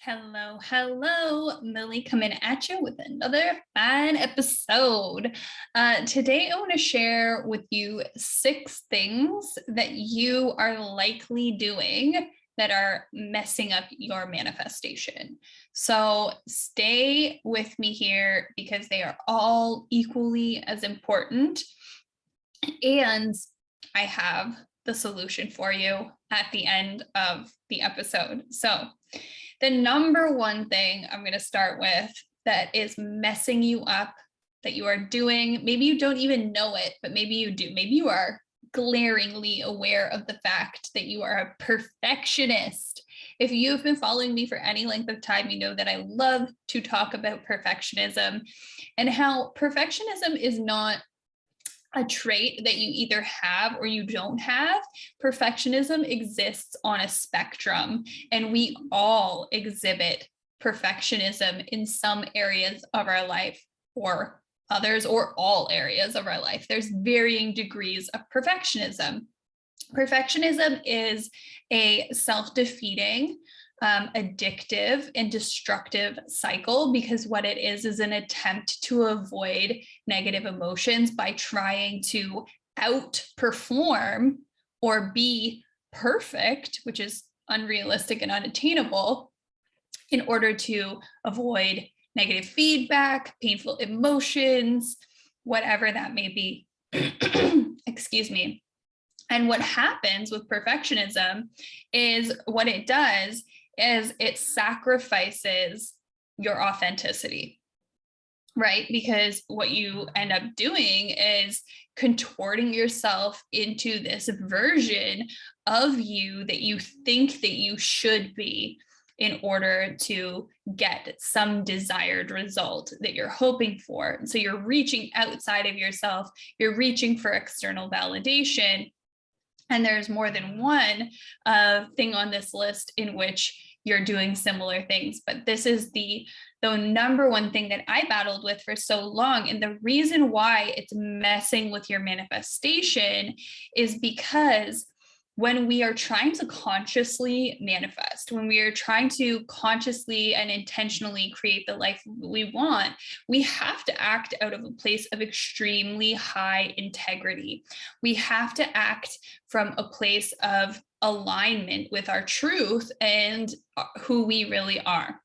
Hello, Millie coming at you with another fine episode. Today, I want to share with you 6 things that you are likely doing that are messing up your manifestation. So stay with me here because they are all equally as important. And I have the solution for you at the end of the episode. So the number one thing I'm going to start with that is messing you up, that you are doing, maybe you don't even know it, but maybe you do. Maybe you are glaringly aware of the fact that you are a perfectionist. If you've been following me for any length of time, you know that I love to talk about perfectionism and how perfectionism is not a trait that you either have or you don't have. Perfectionism exists on a spectrum, and we all exhibit perfectionism in some areas of our life or others, or all areas of our life. There's varying degrees of perfectionism. Perfectionism is a self-defeating, addictive and destructive cycle, because what it is an attempt to avoid negative emotions by trying to outperform or be perfect, which is unrealistic and unattainable, in order to avoid negative feedback, painful emotions, whatever that may be. Excuse me. And what happens with perfectionism is what it does is it sacrifices your authenticity, right? Because what you end up doing is contorting yourself into this version of you that you think that you should be in order to get some desired result that you're hoping for. And so you're reaching outside of yourself, you're reaching for external validation. And there's more than one thing on this list in which you're doing similar things. But this is the number one thing that I battled with for so long. And the reason why it's messing with your manifestation is because when we are trying to consciously manifest, when we are trying to consciously and intentionally create the life we want, we have to act out of a place of extremely high integrity. We have to act from a place of alignment with our truth and who we really are.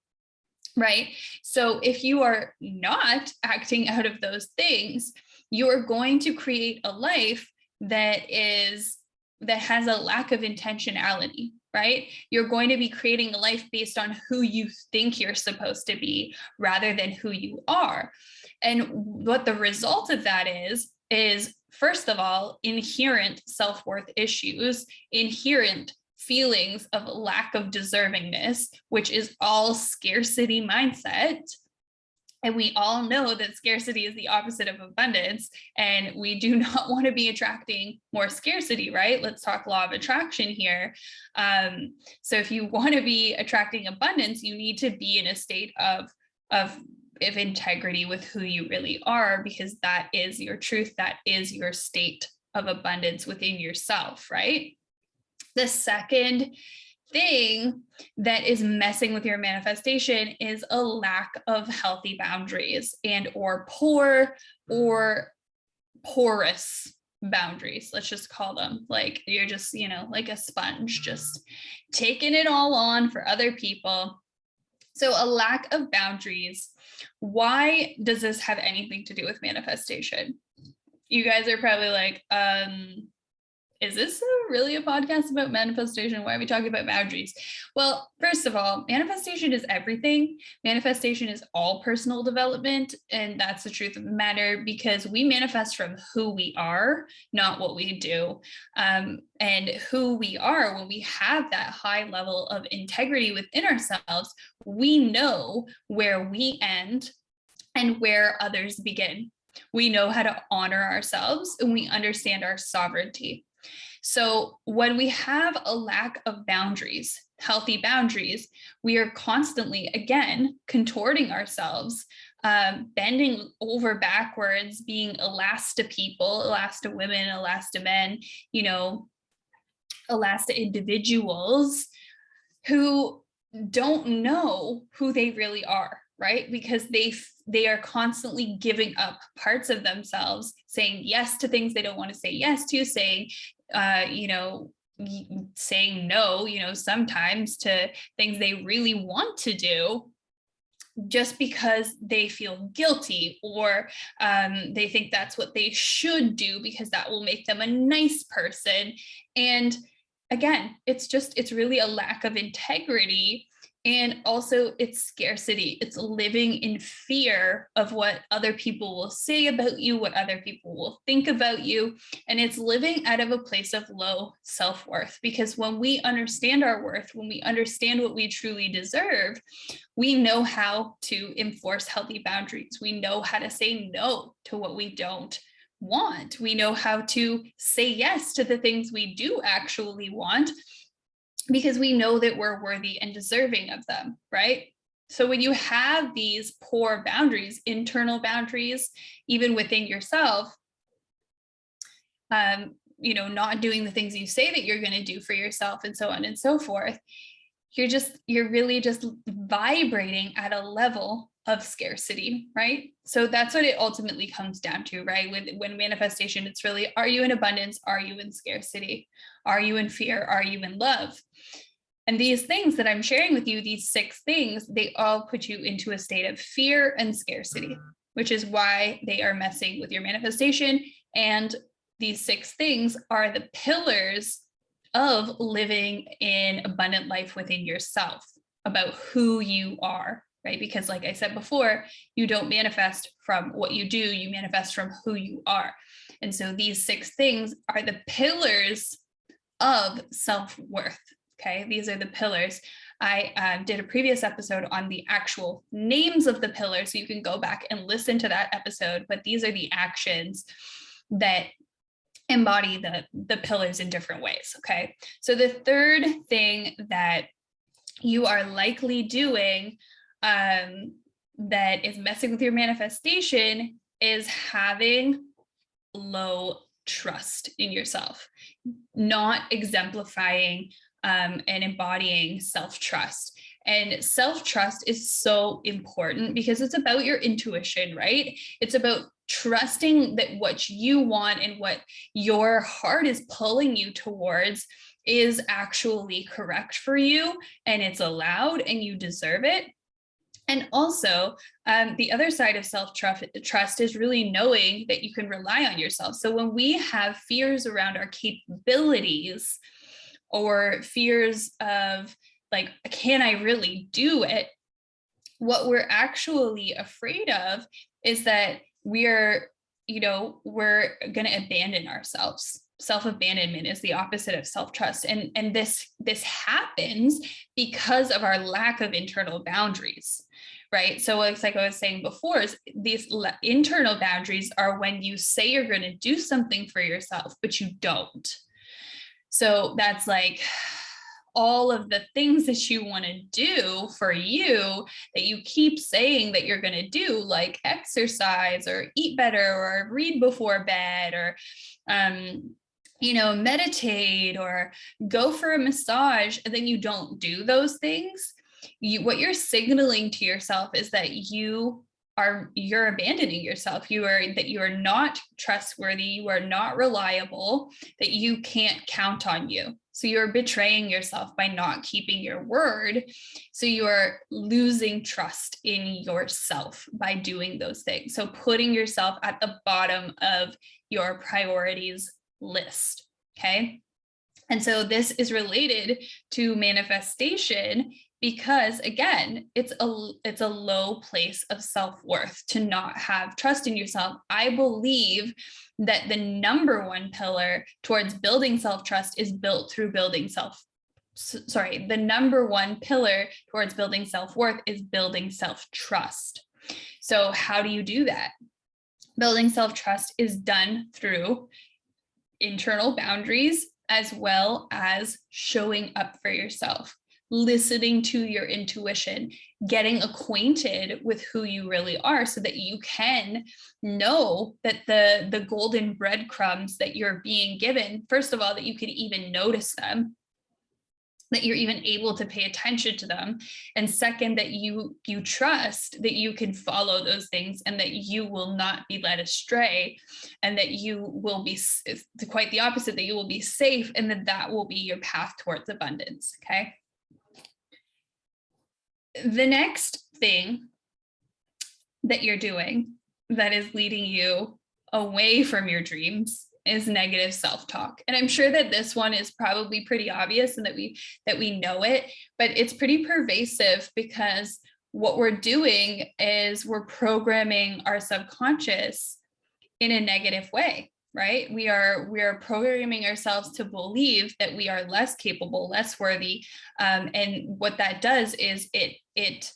Right? So if you are not acting out of those things, you are going to create a life that has a lack of intentionality, right? You're going to be creating a life based on who you think you're supposed to be rather than who you are. And what the result of that is first of all, inherent self-worth issues, inherent feelings of lack of deservingness, which is all scarcity mindset. And we all know that scarcity is the opposite of abundance, and we do not want to be attracting more scarcity, right? Let's talk law of attraction here. So if you want to be attracting abundance, you need to be in a state of integrity with who you really are, because that is your truth. That is your state of abundance within yourself, right? The second thing that is messing with your manifestation is a lack of healthy boundaries and or poor or porous boundaries. Let's just call them. Like you're just, like a sponge, just taking it all on for other people. So a lack of boundaries. Why does this have anything to do with manifestation? You guys are probably like, is this really a podcast about manifestation? Why are we talking about boundaries? Well, first of all, manifestation is everything. Manifestation is all personal development. And that's the truth of the matter, because we manifest from who we are, not what we do. And who we are, when we have that high level of integrity within ourselves, we know where we end and where others begin. We know how to honor ourselves, and we understand our sovereignty. So when we have a lack of boundaries, healthy boundaries, we are constantly, again, contorting ourselves, bending over backwards, being a last to people, a last to women, a last to men, a last to individuals who don't know who they really are, right? Because they are constantly giving up parts of themselves, saying yes to things they don't want to say yes to, saying saying no, sometimes to things they really want to do, just because they feel guilty, or they think that's what they should do because that will make them a nice person. And again, it's really a lack of integrity. And also it's scarcity. It's living in fear of what other people will say about you, what other people will think about you. And it's living out of a place of low self-worth, because when we understand our worth, when we understand what we truly deserve, we know how to enforce healthy boundaries. We know how to say no to what we don't want. We know how to say yes to the things we do actually want, because we know that we're worthy and deserving of them, right? So when you have these poor boundaries, internal boundaries, even within yourself, not doing the things you say that you're going to do for yourself, and so on and so forth, you're really just vibrating at a level of scarcity, right? So that's what it ultimately comes down to, right? When manifestation, it's really, are you in abundance? Are you in scarcity? Are you in fear? Are you in love? And these things that I'm sharing with you, these 6 things, they all put you into a state of fear and scarcity, which is why they are messing with your manifestation. And these 6 things are the pillars of living in abundant life within yourself, about who you are, right? Because like I said before, you don't manifest from what you do, you manifest from who you are. And so these 6 things are the pillars of self-worth. Okay, these are the pillars. I did a previous episode on the actual names of the pillars, so you can go back and listen to that episode, but these are the actions that embody the pillars in different ways. Okay, so the third thing that you are likely doing that is messing with your manifestation is having low trust in yourself, not exemplifying and embodying self-trust. And self-trust is so important because it's about your intuition, right? It's about trusting that what you want and what your heart is pulling you towards is actually correct for you, and it's allowed and you deserve it. And also, the other side of self-trust is really knowing that you can rely on yourself. So when we have fears around our capabilities, or fears of like, can I really do it? What we're actually afraid of is that we're going to abandon ourselves. Self-abandonment is the opposite of self-trust. And this happens because of our lack of internal boundaries, right? So it's like I was saying before, is these internal boundaries are when you say you're going to do something for yourself, but you don't. So that's like all of the things that you want to do for you that you keep saying that you're going to do, like exercise or eat better or read before bed or, meditate or go for a massage, and then you don't do those things. What you're signaling to yourself is that you're abandoning yourself. You are not trustworthy. You are not reliable, that you can't count on you. So you're betraying yourself by not keeping your word. So you are losing trust in yourself by doing those things. So putting yourself at the bottom of your priorities list. Okay. And so this is related to manifestation, because again, it's a low place of self-worth to not have trust in yourself. I believe that the number one pillar towards building self-trust is built through the number one pillar towards building self-worth is building self-trust. So how do you do that? Building self-trust is done through internal boundaries, as well as showing up for yourself, listening to your intuition, getting acquainted with who you really are, so that you can know that the golden breadcrumbs that you're being given, first of all, that you can even notice them, that you're even able to pay attention to them. And second, that you trust that you can follow those things and that you will not be led astray, and that you will be quite the opposite, that you will be safe, and that will be your path towards abundance. Okay. The next thing that you're doing that is leading you away from your dreams is negative self-talk. And I'm sure that this one is probably pretty obvious and that we know it, but it's pretty pervasive, because what we're doing is we're programming our subconscious in a negative way, right? We are programming ourselves to believe that we are less capable, less worthy. And what that does is it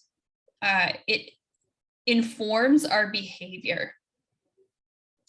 informs our behavior.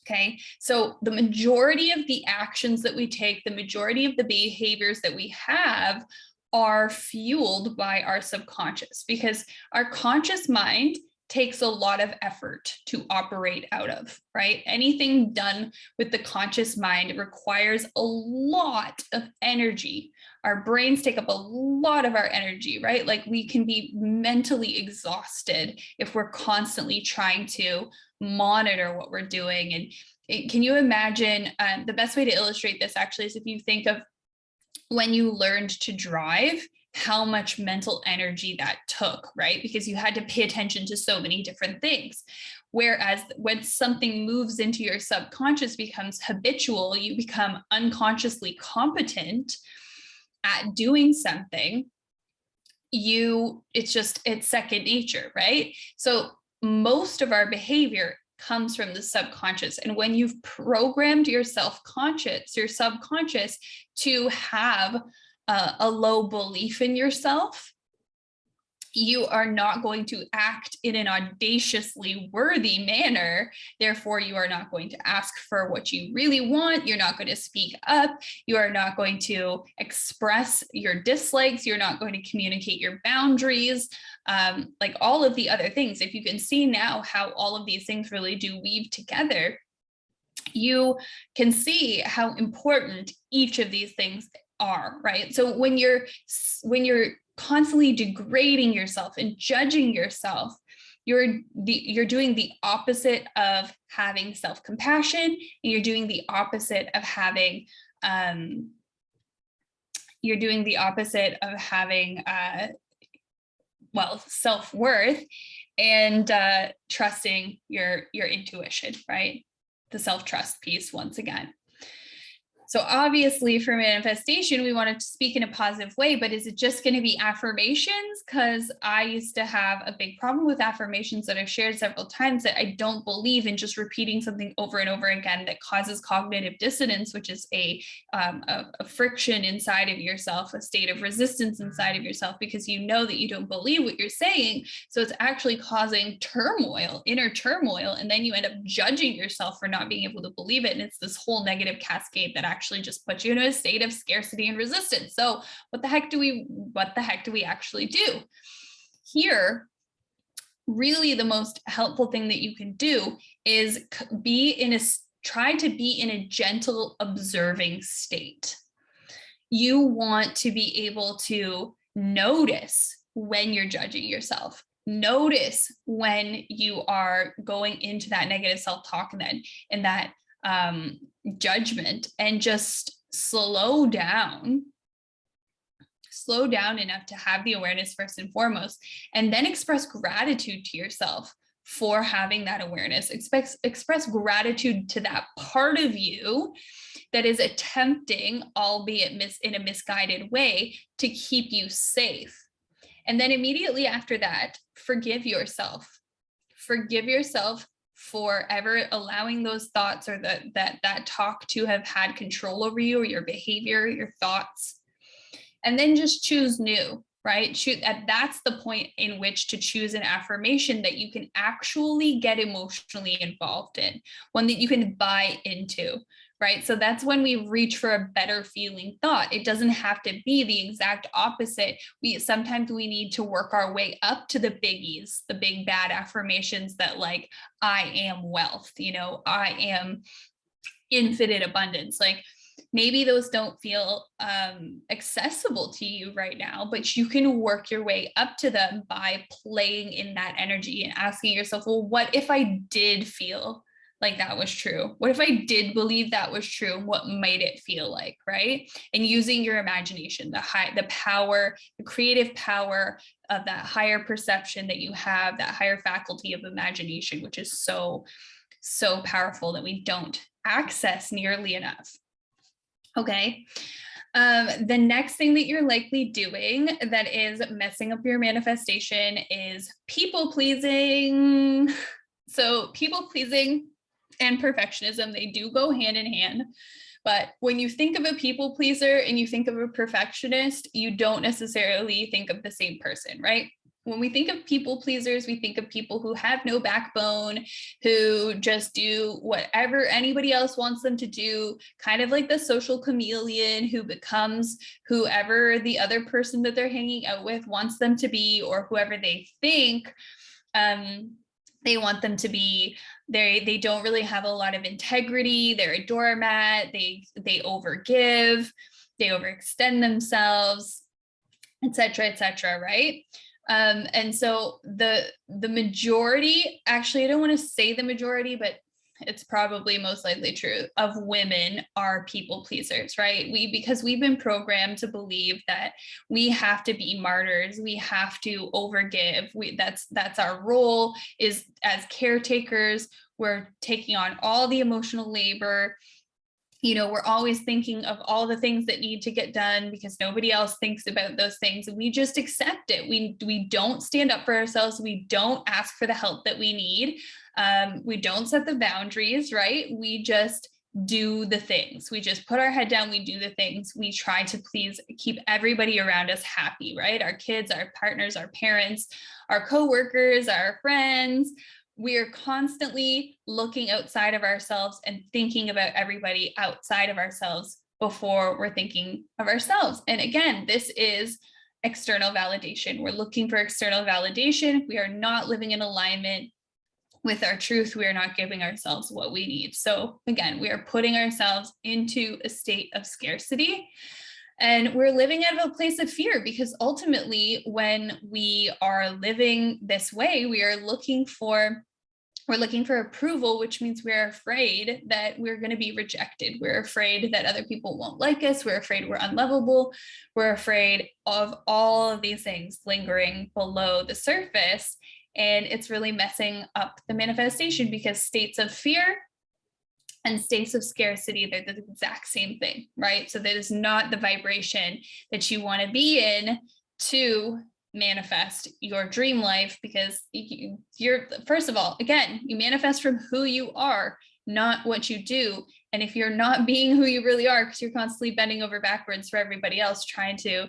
Okay, so the majority of the actions that we take, the majority of the behaviors that we have are fueled by our subconscious, because our conscious mind takes a lot of effort to operate out of, right? Anything done with the conscious mind requires a lot of energy. Our brains take up a lot of our energy, right? Like we can be mentally exhausted if we're constantly trying to monitor what we're doing. And can you imagine, the best way to illustrate this actually is if you think of when you learned to drive, how much mental energy that took, right? Because you had to pay attention to so many different things. Whereas when something moves into your subconscious, becomes habitual, you become unconsciously competent at doing something, it's second nature, right? So most of our behavior comes from the subconscious. And when you've programmed your subconscious to have a low belief in yourself, you are not going to act in an audaciously worthy manner. Therefore, you are not going to ask for what you really want. You're not going to speak up. You are not going to express your dislikes. You're not going to communicate your boundaries, like all of the other things. If you can see now how all of these things really do weave together, you can see how important each of these things are, right? So when you're constantly degrading yourself and judging yourself, you're doing the opposite of having self-compassion, and you're doing the opposite of having self-worth and trusting your intuition, right? The self-trust piece once again. So obviously for manifestation, we want to speak in a positive way, but is it just going to be affirmations? Because I used to have a big problem with affirmations that I've shared several times, that I don't believe in just repeating something over and over again that causes cognitive dissonance, which is a friction inside of yourself, a state of resistance inside of yourself, because you know that you don't believe what you're saying. So it's actually causing turmoil, inner turmoil, and then you end up judging yourself for not being able to believe it. And it's this whole negative cascade that actually just puts you in a state of scarcity and resistance. So what the heck do we actually do here? Really, the most helpful thing that you can do is try to be in a gentle, observing state. You want to be able to notice when you're judging yourself. Notice when you are going into that negative self-talk and that judgment, and just slow down enough to have the awareness first and foremost, and then express gratitude to yourself for having that awareness. Express gratitude to that part of you that is attempting, albeit in a misguided way, to keep you safe. And then immediately after that, forgive yourself. Forgive yourself for ever allowing those thoughts or that talk to have had control over you, or your behavior, your thoughts. And then just choose new, right? That's the point in which to choose an affirmation that you can actually get emotionally involved in, one that you can buy into, right? So that's when we reach for a better feeling thought. It doesn't have to be the exact opposite. Sometimes we need to work our way up to the biggies, the big bad affirmations that, like, I am wealth, I am infinite abundance. Like, Maybe those don't feel accessible to you right now, but you can work your way up to them by playing in that energy and asking yourself, well, what if I did feel like that was true? What if I did believe that was true? What might it feel like, right? And using your imagination, the power, the creative power of that higher perception that you have, that higher faculty of imagination, which is so, so powerful that we don't access nearly enough. Okay. The next thing that you're likely doing that is messing up your manifestation is people pleasing. So people pleasing and perfectionism, they do go hand in hand. But when you think of a people pleaser and you think of a perfectionist, you don't necessarily think of the same person, right? When we think of people pleasers, we think of people who have no backbone, who just do whatever anybody else wants them to do, kind of like the social chameleon who becomes whoever the other person that they're hanging out with wants them to be, or whoever they think they want them to be. They don't really have a lot of integrity. They're a doormat. They overgive, they overextend themselves, etc., right? And so the majority, actually, I don't want to say the majority, but it's probably most likely true, of women are people pleasers, right? Because we've been programmed to believe that we have to be martyrs, we have to overgive. That's our role, is as caretakers. We're taking on all the emotional labor. We're always thinking of all the things that need to get done because nobody else thinks about those things. And we just accept it. We don't stand up for ourselves. We don't ask for the help that we need. We don't set the boundaries, right? We just do the things. We just put our head down. We do the things. We try to please keep everybody around us happy, right? Our kids, our partners, our parents, our coworkers, our friends. We are constantly looking outside of ourselves and thinking about everybody outside of ourselves before we're thinking of ourselves. And again, this is external validation. We're looking for external validation. We are not living in alignment with our truth. We are not giving ourselves what we need. So again, we are putting ourselves into a state of scarcity. And we're living out of a place of fear, because ultimately, when we are living this way, we're looking for approval, which means we're afraid that we're going to be rejected. We're afraid that other people won't like us. We're afraid we're unlovable. We're afraid of all of these things lingering below the surface. And it's really messing up the manifestation, because states of fear and states of scarcity, they're the exact same thing, right? So that is not the vibration that you want to be in to manifest your dream life, because you're, first of all, again, you manifest from who you are, not what you do. And if you're not being who you really are, because you're constantly bending over backwards for everybody else, trying to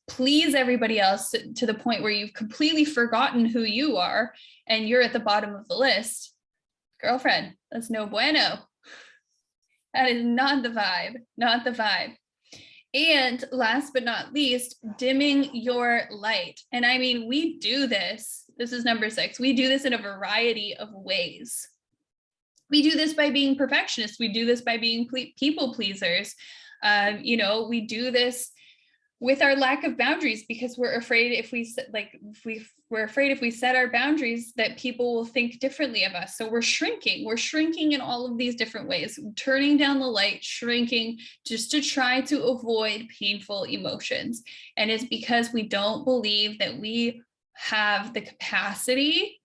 please everybody else to the point where you've completely forgotten who you are, and you're at the bottom of the list, girlfriend, that's no bueno. That is not the vibe, not the vibe. And last but not least, dimming your light. And I mean, we do this. This is number 6. We do this in a variety of ways. We do this by being perfectionists. We do this by being people pleasers. We do this with our lack of boundaries, because we're afraid if we set our boundaries that people will think differently of us. So we're shrinking in all of these different ways, turning down the light, shrinking, just to try to avoid painful emotions. And it's because we don't believe that we have the capacity.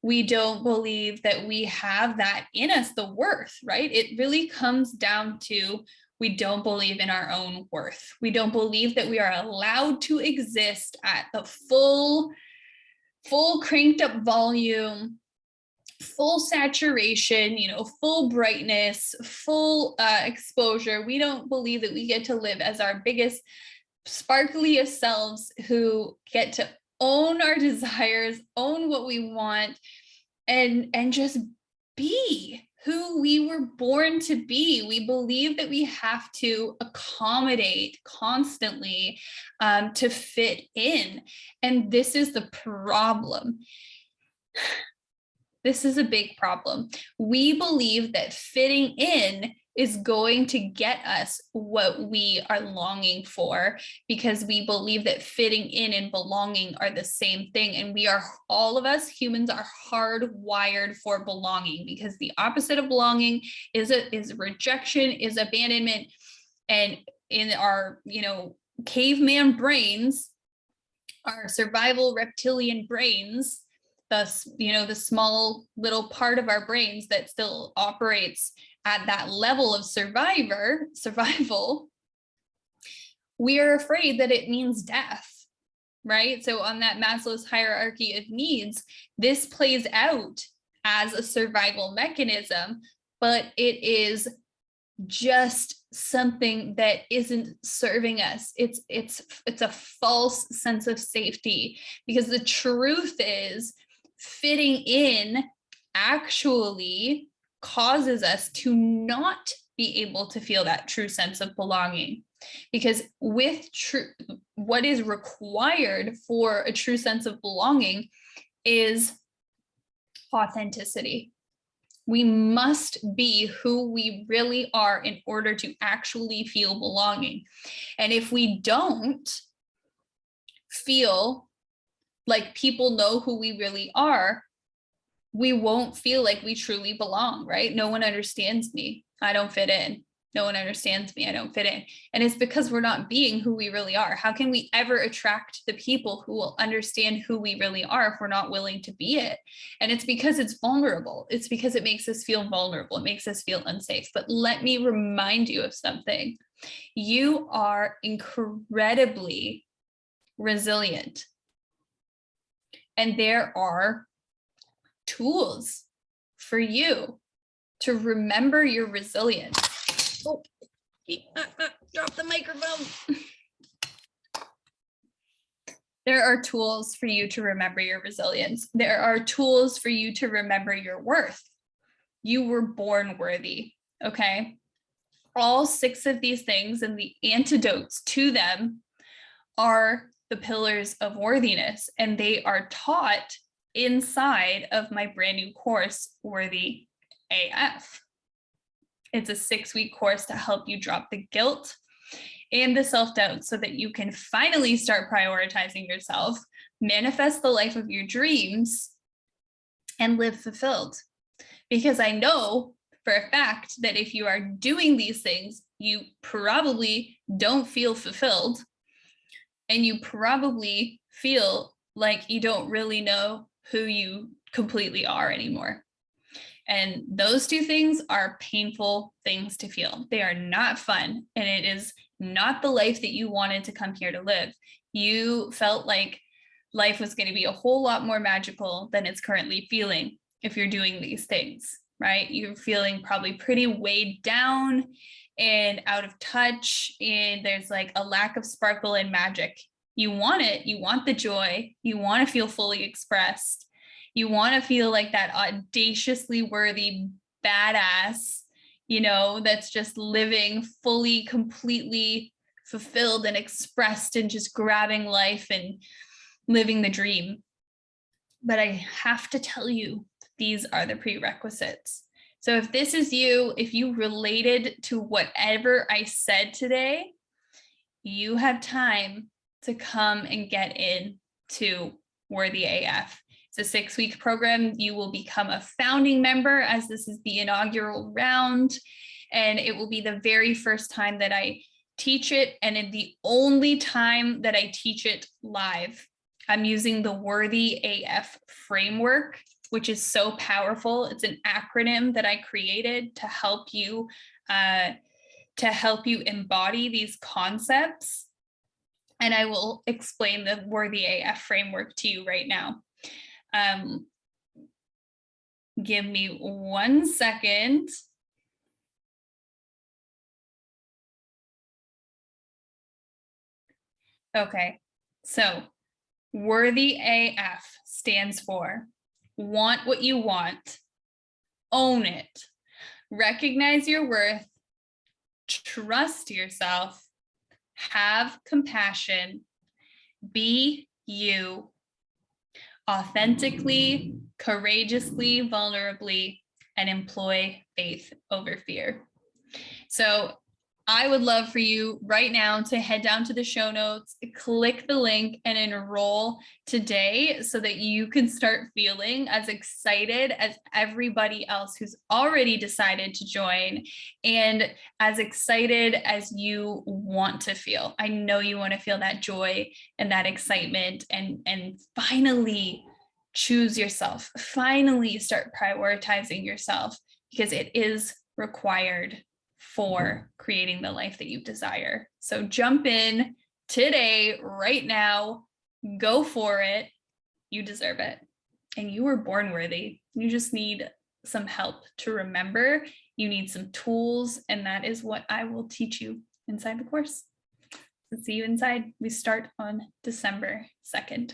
We don't believe that we have that in us, the worth, right? It really comes down to, we don't believe in our own worth. We don't believe that we are allowed to exist at the full cranked up volume, full saturation, full brightness, full exposure. We don't believe that we get to live as our biggest, sparkliest selves, who get to own our desires, own what we want, and just be who we were born to be. We believe that we have to accommodate constantly to fit in. And this is the problem. This is a big problem. We believe that fitting in is going to get us what we are longing for, because we believe that fitting in and belonging are the same thing. And we are, all of us humans are hardwired for belonging, because the opposite of belonging is rejection, is abandonment. And in our, caveman brains, our survival reptilian brains, thus, the small little part of our brains that still operates at that level of survival, we are afraid that it means death, right? So on that Maslow's hierarchy of needs, this plays out as a survival mechanism, but it is just something that isn't serving us. It's a false sense of safety, because the truth is fitting in actually causes us to not be able to feel that true sense of belonging. Because what is required for a true sense of belonging is authenticity. We must be who we really are in order to actually feel belonging. And if we don't feel like people know who we really are, we won't feel like we truly belong, right? No one understands me. I don't fit in. No one understands me. I don't fit in. And it's because we're not being who we really are. How can we ever attract the people who will understand who we really are if we're not willing to be it? And it's because it's vulnerable. It's because it makes us feel vulnerable. It makes us feel unsafe. But let me remind you of something. You are incredibly resilient. And there are tools for you to remember your resilience. Oh, drop the microphone. There are tools for you to remember your resilience. There are tools for you to remember your worth. You were born worthy, okay? All 6 of these things and the antidotes to them are the pillars of worthiness, and they are taught inside of my brand new course, Worthy AF. It's a 6-week course to help you drop the guilt and the self-doubt so that you can finally start prioritizing yourself, manifest the life of your dreams, and live fulfilled. Because I know for a fact that if you are doing these things, you probably don't feel fulfilled, and you probably feel like you don't really know who you completely are anymore. And those 2 things are painful things to feel. They are not fun, and it is not the life that you wanted to come here to live. You felt like life was going to be a whole lot more magical than it's currently feeling if you're doing these things, right? You're feeling probably pretty weighed down and out of touch, and there's like a lack of sparkle and magic. You want it. You want the joy. You want to feel fully expressed. You want to feel like that audaciously worthy badass, that's just living fully, completely fulfilled and expressed and just grabbing life and living the dream. But I have to tell you, these are the prerequisites. So if this is you, if you related to whatever I said today, you have time to come and get into Worthy AF. It's a 6-week program. You will become a founding member, as this is the inaugural round, and it will be the very first time that I teach it, and the only time that I teach it live. I'm using the Worthy AF framework, which is so powerful. It's an acronym that I created to help you embody these concepts. And I will explain the Worthy AF framework to you right now. Give me 1 second. Okay, so Worthy AF stands for want what you want, own it, recognize your worth, trust yourself, have compassion, be you, authentically, courageously, vulnerably, and employ faith over fear. So I would love for you right now to head down to the show notes, click the link, and enroll today so that you can start feeling as excited as everybody else who's already decided to join, and as excited as you want to feel. I know you want to feel that joy and that excitement, and finally choose yourself. Finally start prioritizing yourself, because it is required for creating the life that you desire. So jump in today, right now, go for it. You deserve it. And you were born worthy. You just need some help to remember. You need some tools, and that is what I will teach you inside the course. So see you inside. We start on December 2nd.